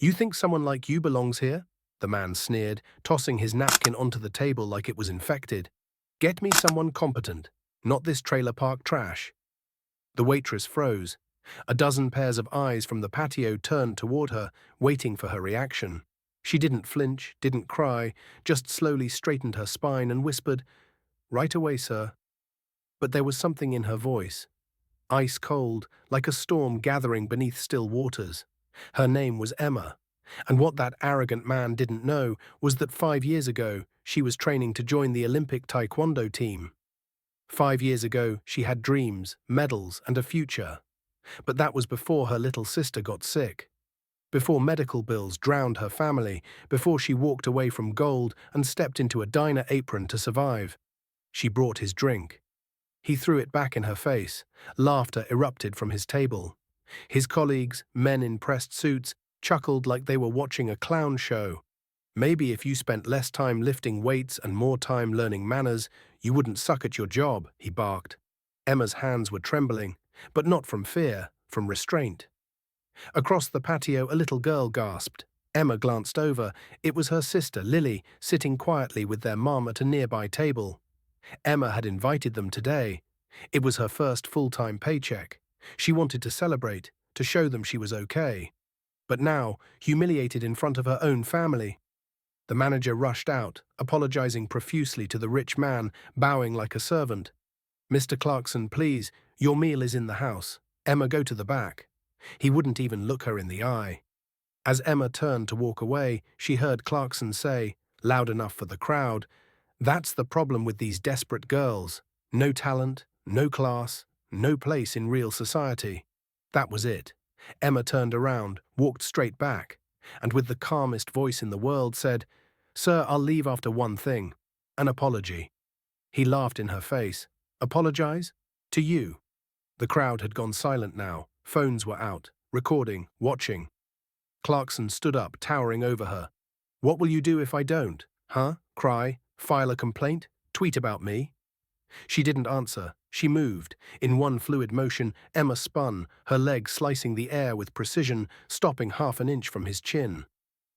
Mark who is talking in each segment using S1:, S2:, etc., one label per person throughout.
S1: You think someone like you belongs here? The man sneered, tossing his napkin onto the table like it was infected. Get me someone competent, not this trailer park trash. The waitress froze. A dozen pairs of eyes from the patio turned toward her, waiting for her reaction. She didn't flinch, didn't cry, just slowly straightened her spine and whispered, "Right away, sir." But there was something in her voice, ice cold, like a storm gathering beneath still waters. Her name was Emma, and what that arrogant man didn't know was that 5 years ago she was training to join the Olympic Taekwondo team. 5 years ago she had dreams, medals, and a future. But that was before her little sister got sick, before medical bills drowned her family, before she walked away from gold and stepped into a diner apron to survive. She brought his drink. He threw it back in her face. Laughter erupted from his table. His colleagues, men in pressed suits, chuckled like they were watching a clown show. Maybe if you spent less time lifting weights and more time learning manners, you wouldn't suck at your job, he barked. Emma's hands were trembling, but not from fear, from restraint. Across the patio, a little girl gasped. Emma glanced over. It was her sister, Lily, sitting quietly with their mom at a nearby table. Emma had invited them today. It was her first full-time paycheck. She wanted to celebrate, to show them she was okay. But now, humiliated in front of her own family. The manager rushed out, apologizing profusely to the rich man, bowing like a servant. "Mr. Clarkson, please, your meal is in the house. Emma, go to the back." He wouldn't even look her in the eye. As Emma turned to walk away, she heard Clarkson say, loud enough for the crowd, "That's the problem with these desperate girls. No talent, no class, no place in real society." That was it. Emma turned around, walked straight back, and with the calmest voice in the world said, "Sir, I'll leave after one thing. An apology." He laughed in her face. "Apologize? To you?" The crowd had gone silent now. Phones were out, recording, watching. Clarkson stood up, towering over her. "What will you do if I don't? Huh? Cry? File a complaint? Tweet about me?" She didn't answer. She moved. In one fluid motion, Emma spun, her leg slicing the air with precision, stopping half an inch from his chin.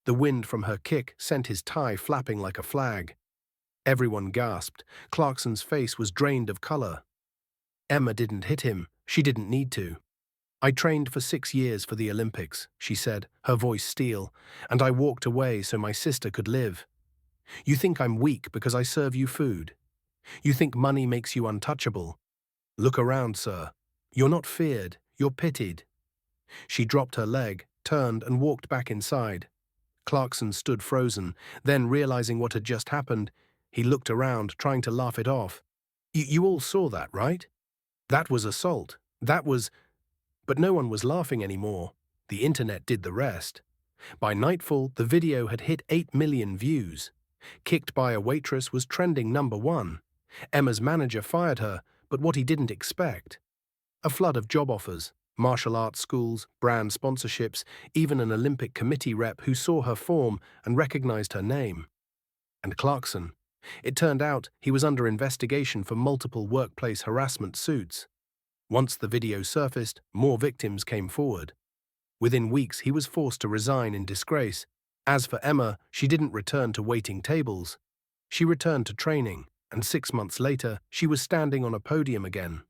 S1: The wind from her kick sent his tie flapping like a flag. Everyone gasped. Clarkson's face was drained of color. Emma didn't hit him. She didn't need to. "I trained for 6 years for the Olympics," she said, her voice steel, "and I walked away so my sister could live. You think I'm weak because I serve you food? You think money makes you untouchable? Look around, sir. You're not feared, you're pitied." She dropped her leg, turned and walked back inside. Clarkson stood frozen, then realizing what had just happened, he looked around, trying to laugh it off. You all saw that, right? That was assault. That was..." But no one was laughing anymore. The internet did the rest. By nightfall, the video had hit 8 million views. Kicked by a waitress was trending #1. Emma's manager fired her, but what he didn't expect. A flood of job offers, martial arts schools, brand sponsorships, even an Olympic committee rep who saw her form and recognized her name. And Clarkson. It turned out he was under investigation for multiple workplace harassment suits. Once the video surfaced, more victims came forward. Within weeks, he was forced to resign in disgrace. As for Emma, she didn't return to waiting tables. She returned to training, and 6 months later, she was standing on a podium again.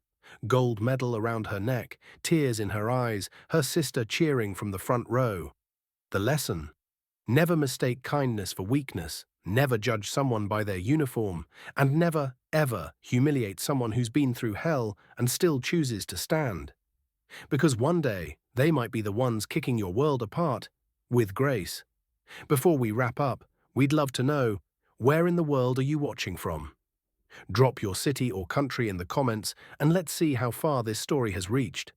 S1: Gold medal around her neck, tears in her eyes, her sister cheering from the front row. The lesson: never mistake kindness for weakness, never judge someone by their uniform, and never, ever humiliate someone who's been through hell and still chooses to stand. Because one day, they might be the ones kicking your world apart, with grace. Before we wrap up, we'd love to know, where in the world are you watching from? Drop your city or country in the comments and let's see how far this story has reached.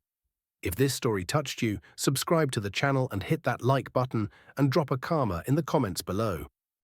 S1: If this story touched you, subscribe to the channel and hit that like button and drop a karma in the comments below.